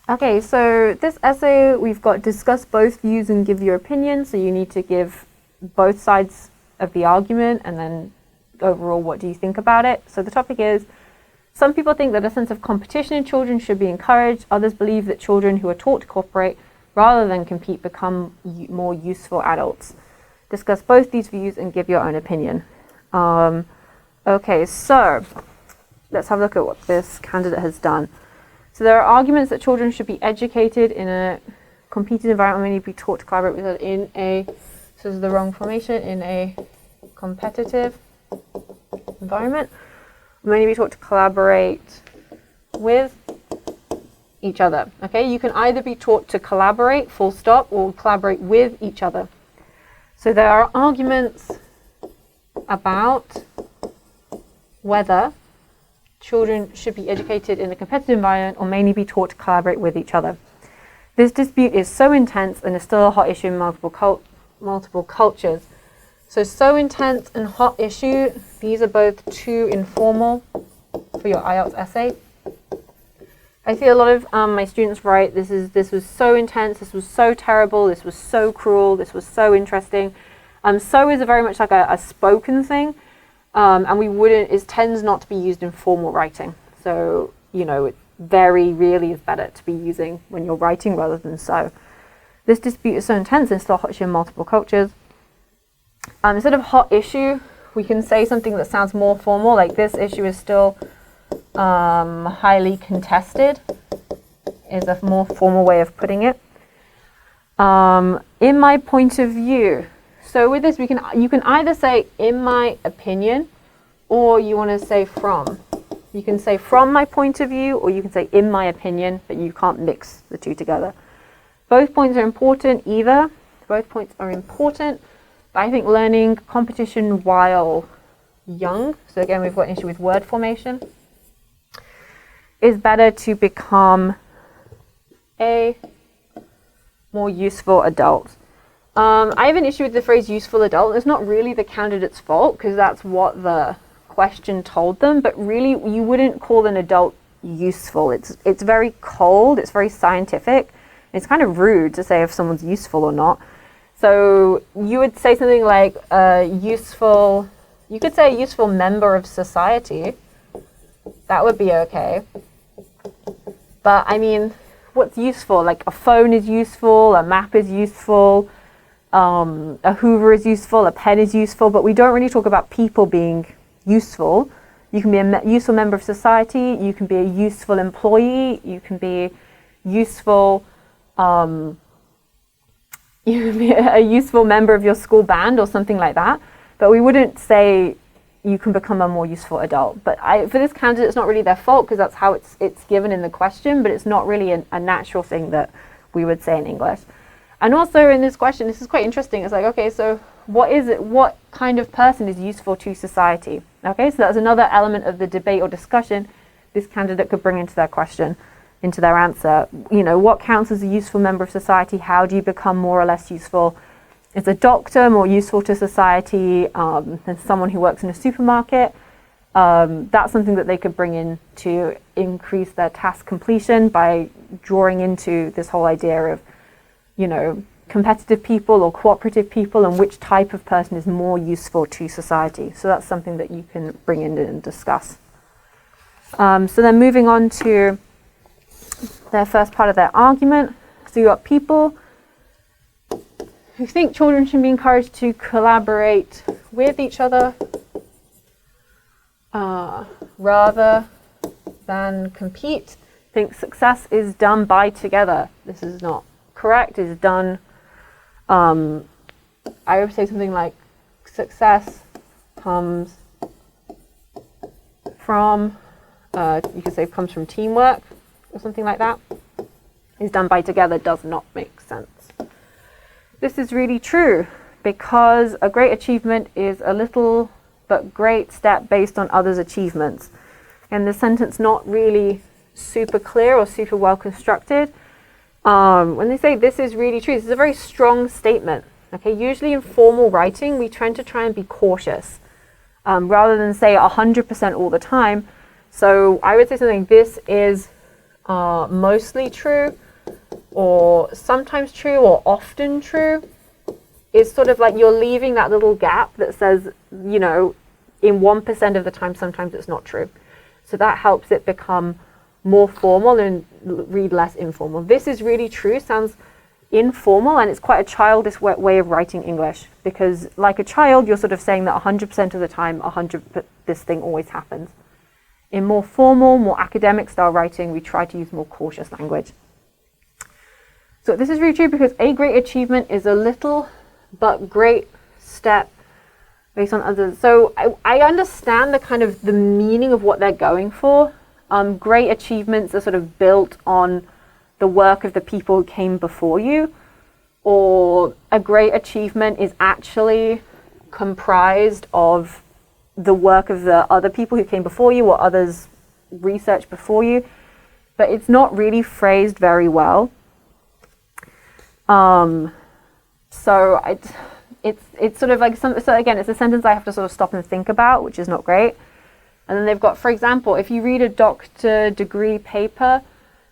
Okay, so this essay we've got discuss both views and give your opinion. So you need to give both sides of the argument and then overall what do you think about it. So the topic is, some people think that a sense of competition in children should be encouraged. Others believe that children who are taught to cooperate rather than compete become more useful adults. Discuss both these views and give your own opinion. Okay, so let's have a look at what this candidate has done. So there are arguments that children should be educated in a competed environment, mainly be taught to collaborate with in a, so this is the wrong formation, in a competitive environment, mainly be taught to collaborate with each other. Okay, you can either be taught to collaborate, full stop, or collaborate with each other. So there are arguments about whether children should be educated in a competitive environment or mainly be taught to collaborate with each other. This dispute is so intense and is still a hot issue in multiple cultures. So intense and hot issue, these are both too informal for your IELTS essay. I see a lot of my students write, this was so intense, this was so terrible, this was so cruel, this was so interesting. So is very much like a spoken thing. And it tends not to be used in formal writing. So, you know, it very really is better to be using when you're writing rather than so. This dispute is so intense and still hot issue in multiple cultures. Instead of hot issue, we can say something that sounds more formal, like this issue is still highly contested, is a more formal way of putting it. In my point of view, so with this, you can either say in my opinion, or you want to say from. You can say from my point of view, or you can say in my opinion, but you can't mix the two together. Both points are important either. Both points are important, but I think learning competition while young, so again we've got an issue with word formation, is better to become a more useful adult. I have an issue with the phrase useful adult. It's not really the candidate's fault because that's what the question told them, but really you wouldn't call an adult useful. It's very cold, it's very scientific. It's kind of rude to say if someone's useful or not. So you would say something like useful, you could say a useful member of society. That would be okay. But I mean, what's useful? Like a phone is useful, a map is useful, a Hoover is useful, a pen is useful, but we don't really talk about people being useful. You can be a useful member of society, you can be a useful employee, you can be useful, you can be a useful member of your school band or something like that, but we wouldn't say you can become a more useful adult. But for this candidate, it's not really their fault because that's how it's given in the question, but it's not really a natural thing that we would say in English. And also in this question, this is quite interesting. It's like, okay, so what is it? What kind of person is useful to society? Okay, so that's another element of the debate or discussion this candidate could bring into their question, into their answer. You know, what counts as a useful member of society? How do you become more or less useful? Is a doctor more useful to society than someone who works in a supermarket? That's something that they could bring in to increase their task completion by drawing into this whole idea of, you know, competitive people or cooperative people and which type of person is more useful to society. So that's something that you can bring in and discuss. So then moving on to their first part of their argument. So you got people who think children should be encouraged to collaborate with each other rather than compete. Think success is done by together. This is not correct. It's done. I would say something like success comes from, you could say comes from teamwork or something like that. Is done by together does not make sense. This is really true because a great achievement is a little but great step based on others' achievements. And the sentence not really super clear or super well constructed. When they say this is really true, this is a very strong statement. Okay, usually in formal writing, we tend to try and be cautious. rather than say 100% all the time. So I would say something, this is mostly true, or sometimes true, or often true. It's sort of like you're leaving that little gap that says, you know, in 1% of the time, sometimes it's not true. So that helps it become more formal and read less informal. This is really true sounds informal, and it's quite a childish way of writing English, because like a child, you're sort of saying that 100% of the time, this thing always happens. In more formal, more academic style writing, we try to use more cautious language. So this is really true because a great achievement is a little but great step based on others. So I understand the kind of the meaning of what they're going for. Great achievements are sort of built on the work of the people who came before you, or a great achievement is actually comprised of the work of the other people who came before you or others research before you, but it's not really phrased very well. So it's sort of like so again, it's a sentence I have to sort of stop and think about, which is not great. And then they've got, for example, if you read a doctor degree paper,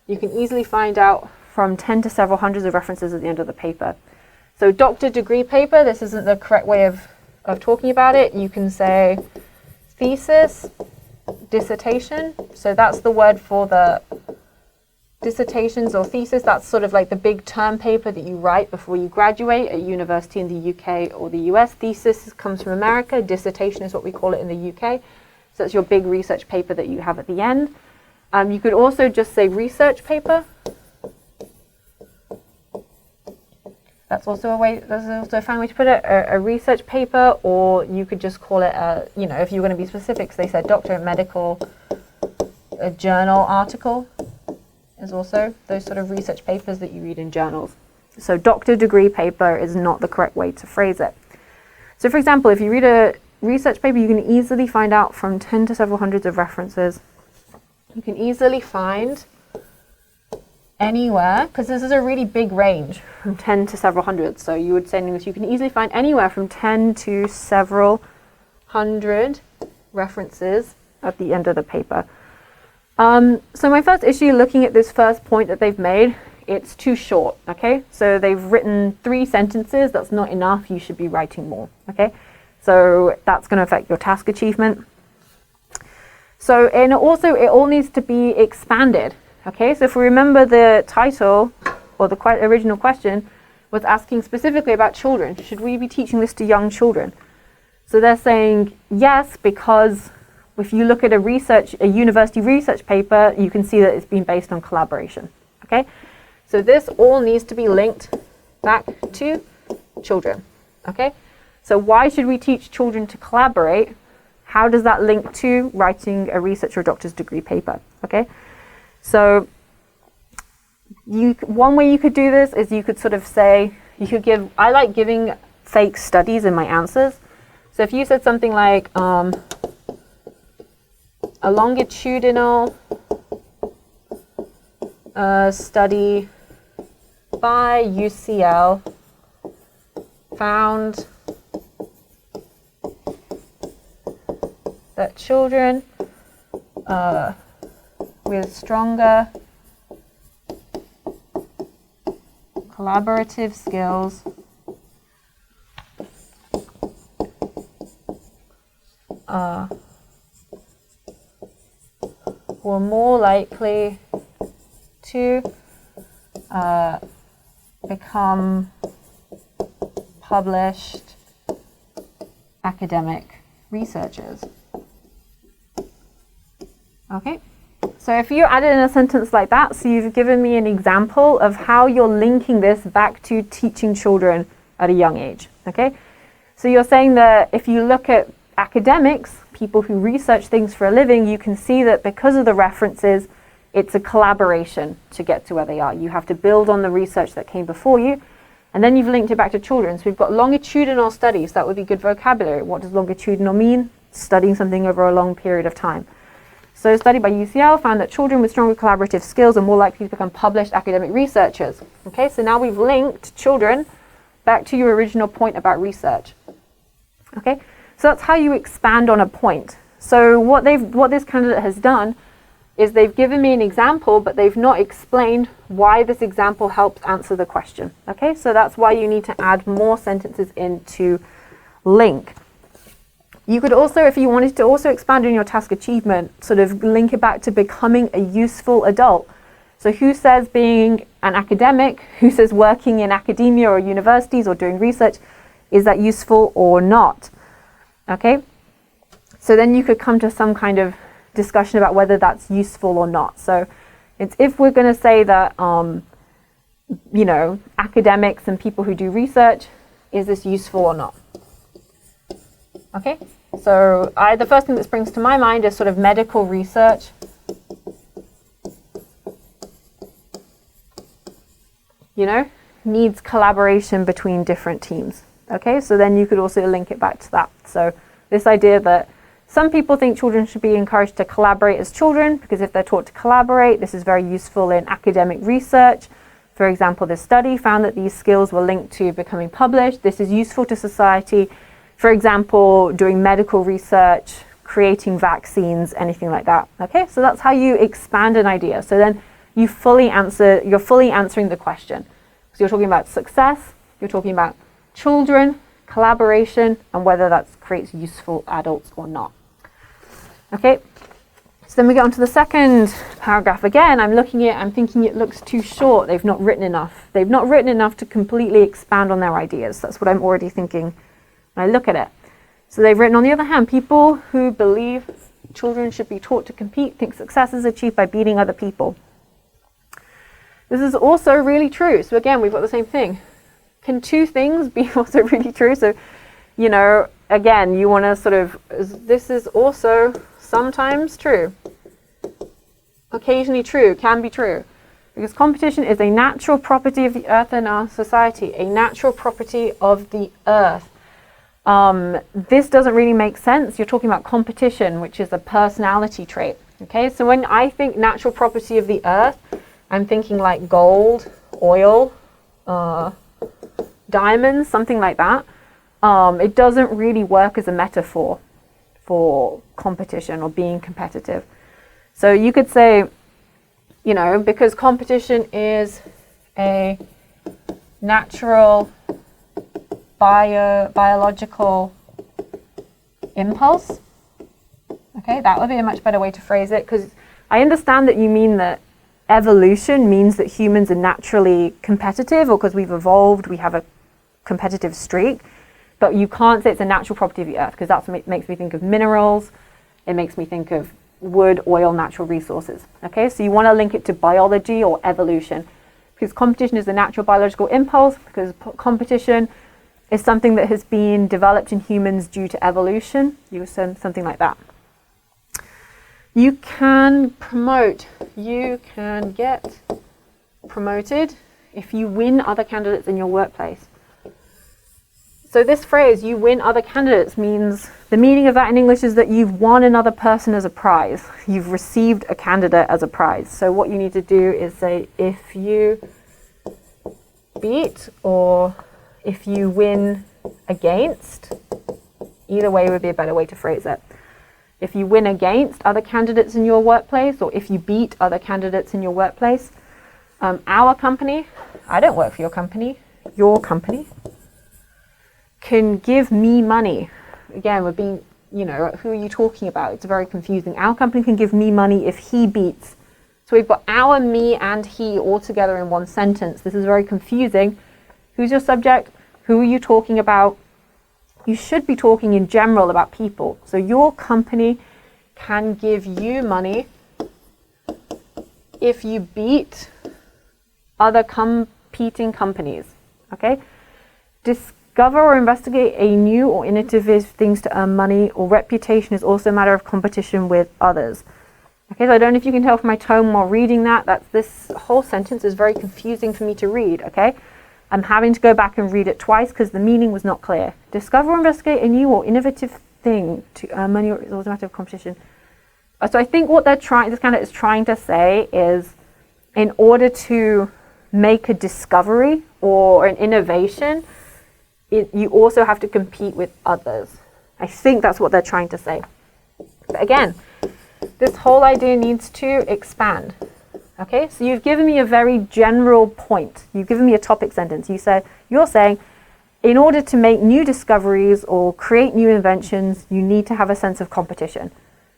you can easily find out from 10 to several hundreds of references at the end of the paper. So doctor degree paper, this isn't the correct way of talking about it. You can say thesis, dissertation. So that's the word for the dissertations or thesis. That's sort of like the big term paper that you write before you graduate at university in the UK or the US. Thesis comes from America. Dissertation is what we call it in the UK. So it's your big research paper that you have at the end. You could also just say research paper. That's also a fine way to put it, a research paper, or you could just call it a, you know, if you're going to be specific, so they said doctor medical, a journal article is also those sort of research papers that you read in journals. So doctor degree paper is not the correct way to phrase it. So for example, if you read a research paper, you can easily find out from 10 to several hundreds of references. You can easily find anywhere, because this is a really big range, from 10 to several hundred. So you would say in English, you can easily find anywhere from 10 to several hundred references at the end of the paper. So my first issue looking at this first point that they've made, it's too short, okay? So they've written 3 sentences, that's not enough, you should be writing more, okay? So that's going to affect your task achievement. So, and also it all needs to be expanded, okay? So if we remember the title, or the original question, was asking specifically about children. Should we be teaching this to young children? So they're saying yes, because if you look at a university research paper, you can see that it's been based on collaboration, okay? So this all needs to be linked back to children, okay? So why should we teach children to collaborate? How does that link to writing a research or doctor's degree paper, okay? So one way you could do this is you could sort of say, I like giving fake studies in my answers. So if you said something like, a longitudinal study by UCL found that children with stronger collaborative skills were more likely to become published academic researchers. Okay, so if you added in a sentence like that, so you've given me an example of how you're linking this back to teaching children at a young age, okay? So you're saying that if you look at academics, people who research things for a living, you can see that because of the references, it's a collaboration to get to where they are. You have to build on the research that came before you, and then you've linked it back to children. So we've got longitudinal studies. That would be good vocabulary. What does longitudinal mean? Studying something over a long period of time. So a study by UCL found that children with stronger collaborative skills are more likely to become published academic researchers. Okay, so now we've linked children back to your original point about research. Okay, So that's how you expand on a point. So what this candidate has done is they've given me an example, but they've not explained why this example helps answer the question. Okay, so that's why you need to add more sentences into link. You could also, if you wanted to also expand on your task achievement, sort of link it back to becoming a useful adult. So who says being an academic, who says working in academia or universities or doing research, is that useful or not? Okay, so then you could come to some kind of discussion about whether that's useful or not. So it's if we're going to say that, you know, academics and people who do research, is this useful or not? Okay, so the first thing that springs to my mind is sort of medical research. You know, needs collaboration between different teams. Okay, so then you could also link it back to that. So this idea that some people think children should be encouraged to collaborate as children, because if they're taught to collaborate, this is very useful in academic research. For example, this study found that these skills were linked to becoming published. This is useful to society. For example, doing medical research, creating vaccines, anything like that. Okay, so that's how you expand an idea. So then you're fully answering the question. So you're talking about success, you're talking about children, collaboration, and whether that creates useful adults or not. Okay, so then we get on to the second paragraph. Again, I'm thinking it looks too short. They've not written enough. They've not written enough to completely expand on their ideas. That's what I'm already thinking when I look at it. So they've written, on the other hand, people who believe children should be taught to compete think success is achieved by beating other people. This is also really true. So again, we've got the same thing. Can two things be also really true? So, you know, again, you want to sort of, this is also sometimes true. Occasionally true, can be true. Because competition is a natural property of the earth in our society, a natural property of the earth. This doesn't really make sense. You're talking about competition, which is a personality trait. Okay, so when I think natural property of the earth, I'm thinking like gold, oil, diamonds, something like that. It doesn't really work as a metaphor for competition or being competitive. So you could say, you know, because competition is a natural biological impulse. Okay, that would be a much better way to phrase it, because I understand that you mean that evolution means that humans are naturally competitive, or because we've evolved, we have a competitive streak. But you can't say it's a natural property of the earth, because that makes me think of minerals. It makes me think of wood, oil, natural resources. Okay, so you want to link it to biology or evolution, because competition is a natural biological impulse, because competition is something that has been developed in humans due to evolution. You send something like that. You can promote, you can get promoted if you win other candidates in your workplace. So this phrase, you win other candidates, means, the meaning of that in English is that you've won another person as a prize. You've received a candidate as a prize. So what you need to do is say, if you beat or if you win against, either way would be a better way to phrase it. If you win against other candidates in your workplace, or if you beat other candidates in your workplace, our company, I don't work for your company can give me money. Again, we're being, you know, who are you talking about? It's very confusing. Our company can give me money if he beats. So we've got our, me, and he all together in one sentence. This is very confusing. Who's your subject? Who are you talking about? You should be talking in general about people. So your company can give you money if you beat other competing companies. Okay? Discover or investigate a new or innovative things to earn money, or reputation is also a matter of competition with others. Okay, so I don't know if you can tell from my tone while reading that this whole sentence is very confusing for me to read, okay? I'm having to go back and read it twice because the meaning was not clear. Discover or investigate a new or innovative thing to earn money, or is also a matter of competition. So I think what this candidate is trying to say is, in order to make a discovery or an innovation, you also have to compete with others. I think that's what they're trying to say. But again, this whole idea needs to expand. Okay, so you've given me a very general point. You've given me a topic sentence. You're saying, in order to make new discoveries or create new inventions, you need to have a sense of competition.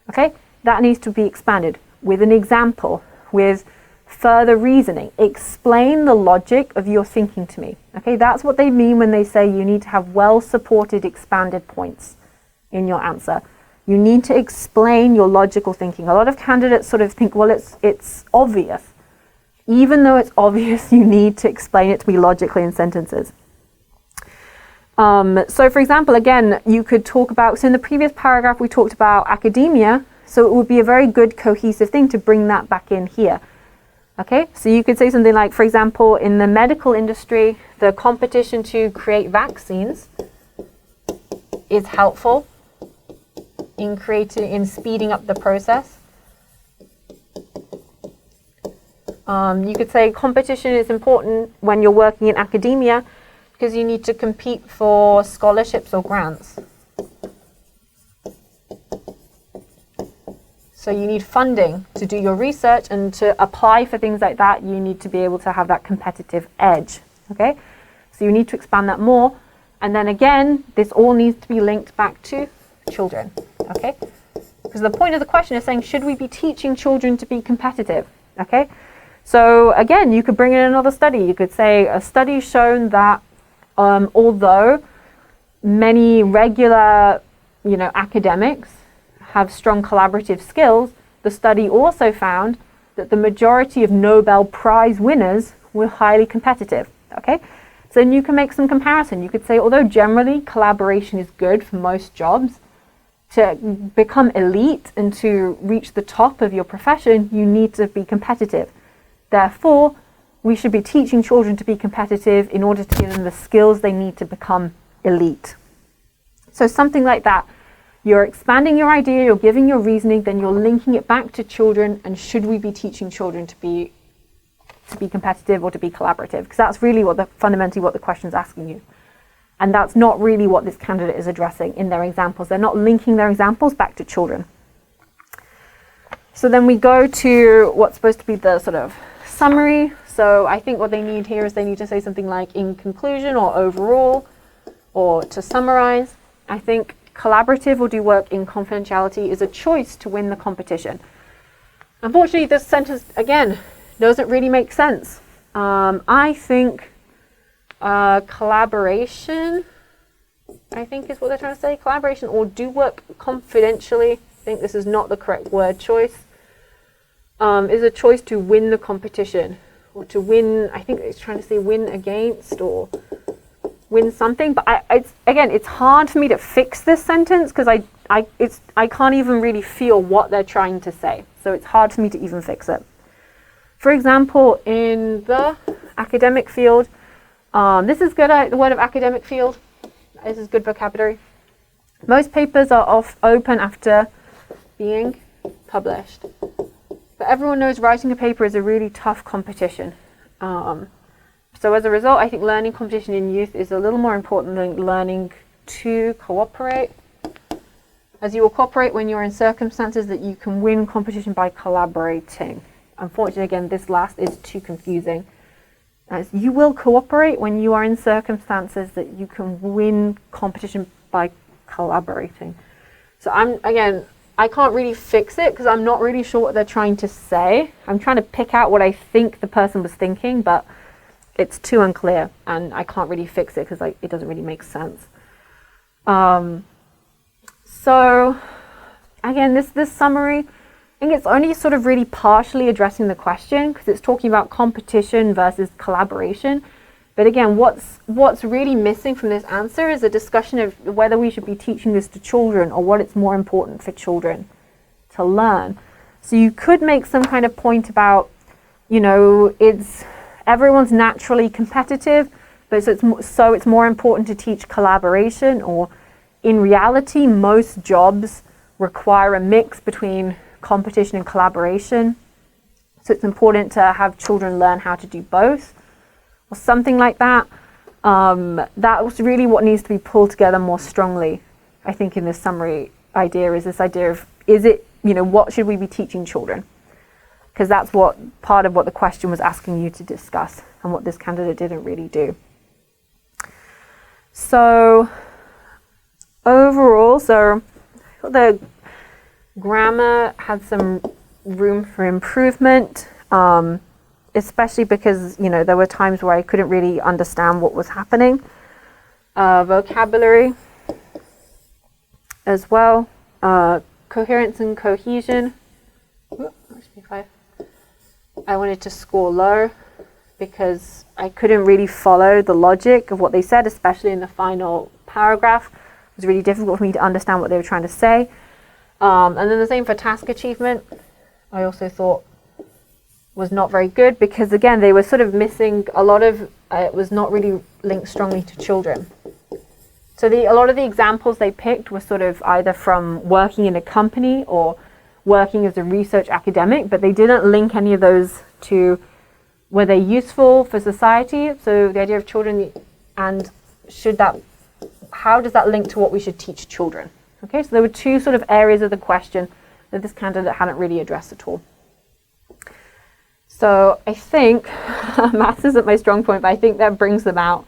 Okay, that needs to be expanded with an example, with further reasoning. Explain the logic of your thinking to me. Okay, that's what they mean when they say you need to have well-supported, expanded points in your answer. You need to explain your logical thinking. A lot of candidates sort of think, well, it's obvious. Even though it's obvious, you need to explain it to me logically in sentences. So for example, again, you could talk about, so in the previous paragraph, we talked about academia. So it would be a very good cohesive thing to bring that back in here. Okay, so you could say something like, for example, in the medical industry, the competition to create vaccines is helpful in speeding up the process. You could say competition is important when you're working in academia because you need to compete for scholarships or grants. So you need funding to do your research, and to apply for things like that, you need to be able to have that competitive edge. Okay, so you need to expand that more. And then again, this all needs to be linked back to children. Okay, because the point of the question is saying, should we be teaching children to be competitive? Okay, so again, you could bring in another study. You could say a study shown that although many regular, academics have strong collaborative skills, the study also found that the majority of Nobel Prize winners were highly competitive. Okay, so then you can make some comparison. You could say, although generally collaboration is good for most jobs, to become elite and to reach the top of your profession, you need to be competitive. Therefore, we should be teaching children to be competitive in order to give them the skills they need to become elite. So something like that. You're expanding your idea, you're giving your reasoning, then you're linking it back to children, and should we be teaching children to be competitive or to be collaborative? Because that's really fundamentally what the question's asking you. And that's not really what this candidate is addressing in their examples. They're not linking their examples back to children. So then we go to what's supposed to be the sort of summary. So I think what they need here is they need to say something like in conclusion or overall, or to summarize. I think collaborative or do work in confidentiality is a choice to win the competition. Unfortunately, this sentence, again, doesn't really make sense. I think collaboration, I think is what they're trying to say. Collaboration or do work confidentially, I think this is not the correct word choice, is a choice to win the competition. Or to win, I think it's trying to say win against or win something. But it's hard for me to fix this sentence because I can't even really feel what they're trying to say. So it's hard for me to even fix it. For example, in the academic field, this is good, the word of academic field. This is good vocabulary. Most papers are open after being published. But everyone knows writing a paper is a really tough competition. So as a result, I think learning competition in youth is a little more important than learning to cooperate. As you will cooperate when you're in circumstances that you can win competition by collaborating. Unfortunately, again, this last is too confusing. As you will cooperate when you are in circumstances that you can win competition by collaborating. So I can't really fix it because I'm not really sure what they're trying to say. I'm trying to pick out what I think the person was thinking, but it's too unclear and I can't really fix it because it doesn't really make sense. So again, this summary, I think it's only sort of really partially addressing the question because it's talking about competition versus collaboration. But again, what's really missing from this answer is a discussion of whether we should be teaching this to children or what it's more important for children to learn. So you could make some kind of point about, everyone's naturally competitive, but so it's more important to teach collaboration, or in reality, most jobs require a mix between competition and collaboration. So it's important to have children learn how to do both, or something like that. That was really what needs to be pulled together more strongly. I think, in this summary idea is this idea of, is it, what should we be teaching children? Because that's what part of what the question was asking you to discuss, and what this candidate didn't really do. So overall, the grammar had some room for improvement, especially because, there were times where I couldn't really understand what was happening. Vocabulary as well. Coherence and cohesion. I wanted to score low because I couldn't really follow the logic of what they said, especially in the final paragraph. It was really difficult for me to understand what they were trying to say. And then the same for task achievement. I also thought was not very good because, again, they were sort of missing a lot of, it was not really linked strongly to children. So a lot of the examples they picked were sort of either from working in a company or working as a research academic, but they didn't link any of those to were they useful for society. So the idea of children, and how does that link to what we should teach children? Okay, so there were two sort of areas of the question that this candidate hadn't really addressed at all. So I think maths isn't my strong point, but I think that brings them out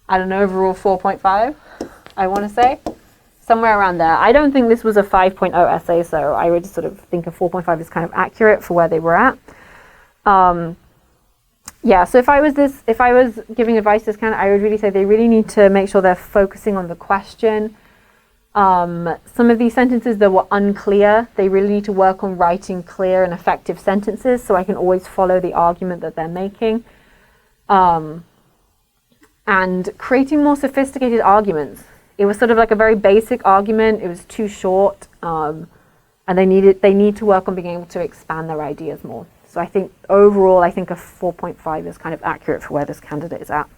at an overall 4.5, I want to say. Somewhere around there. I don't think this was a 5.0 essay, so I would sort of think a 4.5 is kind of accurate for where they were at. Yeah, so if I was giving advice to this candidate, I would really say they really need to make sure they're focusing on the question. Some of these sentences that were unclear, they really need to work on writing clear and effective sentences so I can always follow the argument that they're making. And creating more sophisticated arguments. It was sort of like a very basic argument. It was too short, and they need to work on being able to expand their ideas more. So I think overall, a 4.5 is kind of accurate for where this candidate is at.